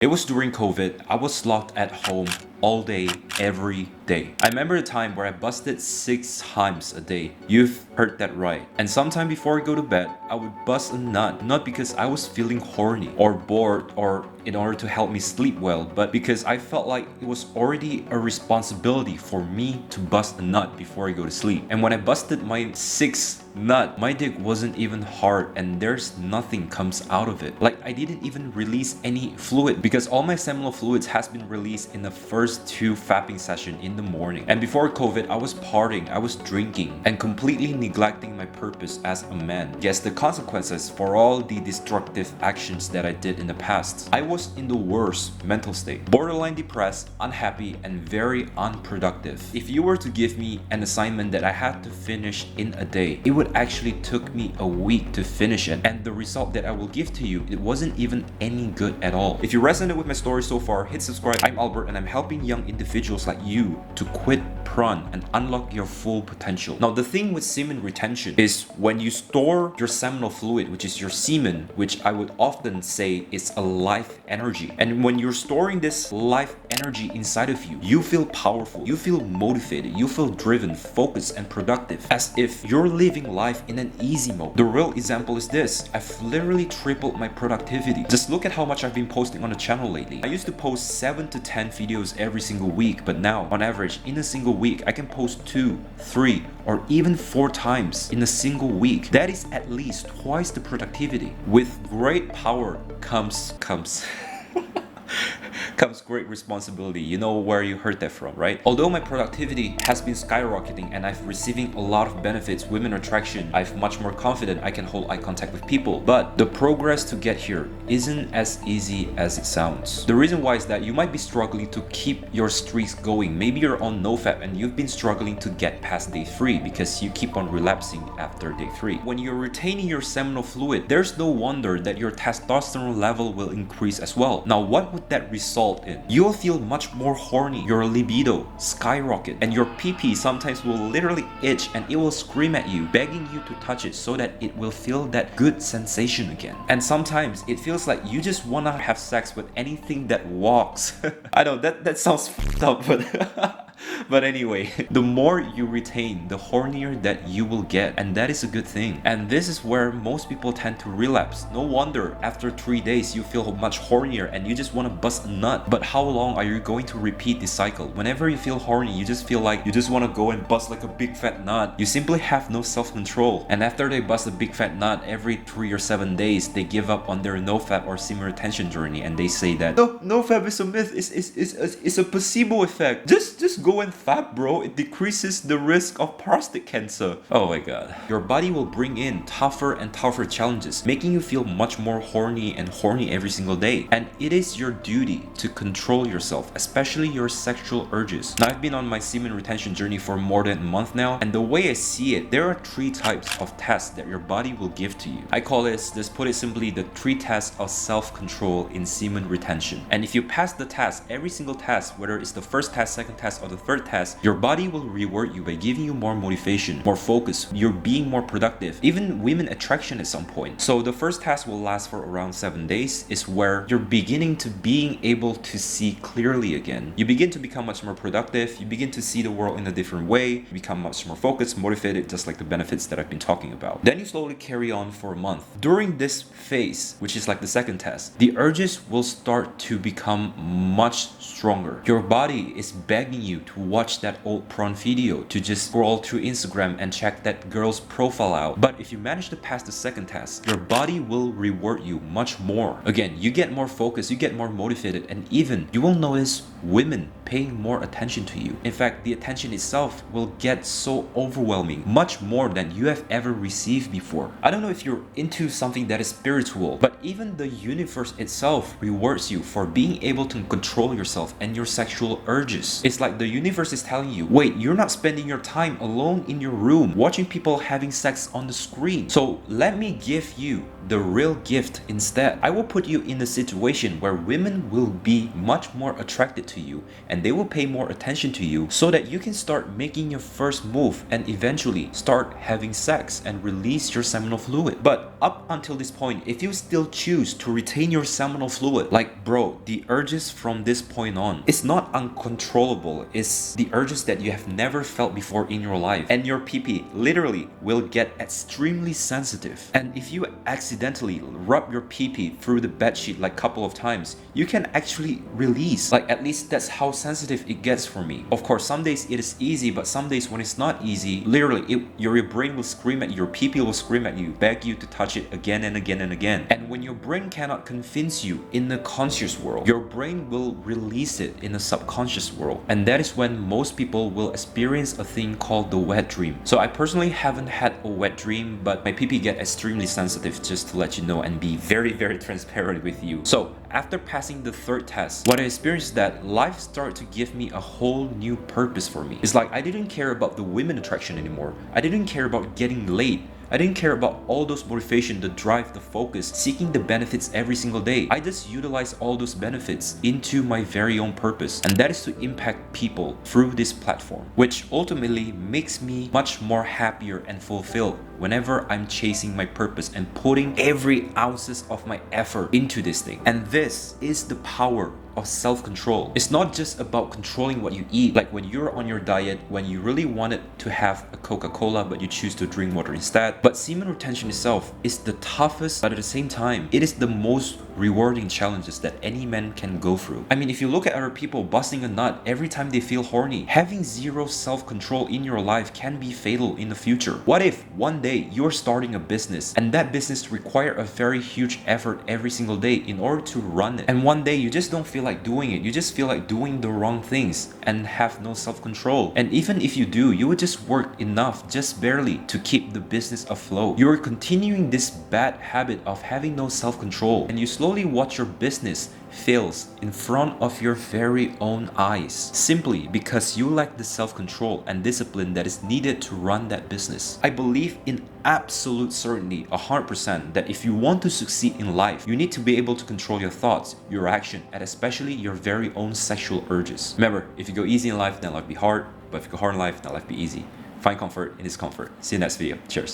It was during COVID. I was locked at home all day, every day. I remember a time where I busted 6 times a day. You've heard that right. And sometime before I go to bed, I would bust a nut, not because I was feeling horny or bored or in order to help me sleep well, but because I felt like it was already a responsibility for me to bust a nut before I go to sleep. And when I busted my sixth nut, my dick wasn't even hard and there's nothing comes out of it. Like I didn't even release any fluid because all my seminal fluids has been released in the first 2 fapping session in the morning. And before COVID, I was partying, I was drinking and completely neglecting my purpose as a man. Yes, the consequences for all the destructive actions that I did in the past. I was in the worst mental state, borderline depressed, unhappy, and very unproductive. If you were to give me an assignment that I had to finish in a day, it would actually took me a week to finish it, and the result that I will give to you, it wasn't even any good at all. If you resonate with my story so far, hit subscribe. I'm Albert and I'm helping young individuals like you to quit prawn and unlock your full potential. Now the thing with semen retention is when you store your seminal fluid, which is your semen, which I would often say is a life energy, and when you're storing this life energy inside of you, you feel powerful, you feel motivated, you feel driven, focused, and productive, as if you're living life in an easy mode. The real example is this: I've literally tripled my productivity. Just look at how much I've been posting on the channel lately. I used to post 7 to 10 videos every single week, but now on average in a single week I can post 2, 3, or even 4 times in a single week. That is at least twice the productivity. With great power comes comes great responsibility. You know where you heard that from, right? Although my productivity has been skyrocketing and I've receiving a lot of benefits, women attraction, I'm much more confident I can hold eye contact with people, but the progress to get here isn't as easy as it sounds. The reason why is that you might be struggling to keep your streaks going. Maybe you're on Nofap and you've been struggling to get past day 3 because you keep on relapsing after day 3. When you're retaining your seminal fluid, there's no wonder that your testosterone level will increase as well. Now what would that result in? You'll feel much more horny, your libido skyrocket, and your PP sometimes will literally itch and it will scream at you, begging you to touch it so that it will feel that good sensation again. And sometimes it feels like you just wanna have sex with anything that walks. I know that sounds f***ed up, but anyway, the more you retain, the hornier that you will get, and that is a good thing. And this is where most people tend to relapse. No wonder after 3 days you feel much hornier and you just want to bust a nut. But how long are you going to repeat this cycle? Whenever you feel horny, you just feel like you just want to go and bust like a big fat nut. You simply have no self-control. And after they bust a big fat nut every 3 or 7 days, they give up on their Nofap or semen retention journey and they say that Nofap is a myth, it's a placebo effect. Just go and fap, bro. It decreases the risk of prostate cancer. Oh my god. Your body will bring in tougher and tougher challenges, making you feel much more horny and horny every single day. And it is your duty to control yourself, especially your sexual urges. Now I've been on my semen retention journey for more than a month now, and the way I see it, there are 3 types of tests that your body will give to you. I call this, just put it simply, the 3 tests of self-control in semen retention. And if you pass the test, every single test, whether it's the first test, second test, or the third test, your body will reward you by giving you more motivation, more focus, you're being more productive, even women attraction at some point. So the first test will last for around 7 days, is where you're beginning to being able to see clearly again. You begin to become much more productive, you begin to see the world in a different way, you become much more focused, motivated, just like the benefits that I've been talking about. Then you slowly carry on for a month. During this phase, which is like the second test, the urges will start to become much stronger. Your body is begging you to watch that old prawn video, to just scroll through Instagram and check that girl's profile out. But if you manage to pass the second test, your body will reward you much more. Again, you get more focused, you get more motivated, and even you will notice women paying more attention to you. In fact, the attention itself will get so overwhelming, much more than you have ever received before. I don't know if you're into something that is spiritual, but even the universe itself rewards you for being able to control yourself and your sexual urges. It's like the universe is telling you, wait, you're not spending your time alone in your room watching people having sex on the screen. So let me give you the real gift instead. I will put you in a situation where women will be much more attracted to you and and they will pay more attention to you so that you can start making your first move and eventually start having sex and release your seminal fluid. But up until this point, if you still choose to retain your seminal fluid, like bro, the urges from this point on, it's not uncontrollable. It's the urges that you have never felt before in your life, and your pee literally will get extremely sensitive. And if you accidentally rub your pee through the bedsheet like a couple of times, you can actually release. Like, at least that's how sensitive it gets for me. Of course, some days it is easy, but some days when it's not easy, literally your brain will scream at you, your pee will scream at you, beg you to touch it again and again and again. And when your brain cannot convince you in the conscious world, your brain will release it in the subconscious world. And that is when most people will experience a thing called the wet dream. So I personally haven't had a wet dream, but my pee get extremely sensitive, just to let you know and be very, very transparent with you. So after passing the third test, what I experienced is that life started to give me a whole new purpose for me. It's like I didn't care about the women attraction anymore. I didn't care about getting laid. I didn't care about all those motivation, the drive, the focus, seeking the benefits every single day. I just utilized all those benefits into my very own purpose, and that is to impact people through this platform, which ultimately makes me much more happier and fulfilled whenever I'm chasing my purpose and putting every ounces of my effort into this thing. And this is the power of self-control. It's not just about controlling what you eat, like when you're on your diet, when you really wanted to have a Coca-Cola but you choose to drink water instead. But semen retention itself is the toughest, but at the same time, it is the most rewarding challenges that any man can go through. I mean, if you look at other people busting a nut every time they feel horny, having zero self-control in your life can be fatal in the future. What if one day you're starting a business and that business requires a very huge effort every single day in order to run it, and one day you just don't feel like doing it, you just feel like doing the wrong things and have no self-control. And even if you do, you would just work enough, just barely, to keep the business afloat. You're continuing this bad habit of having no self-control, and you slowly watch your business fails in front of your very own eyes, simply because you lack the self-control and discipline that is needed to run that business. I believe in absolute certainty, 100%, that if you want to succeed in life, you need to be able to control your thoughts, your action, and especially your very own sexual urges. Remember, if you go easy in life, then life be hard, but if you go hard in life, then life be easy. Find comfort in discomfort. See you next video. Cheers.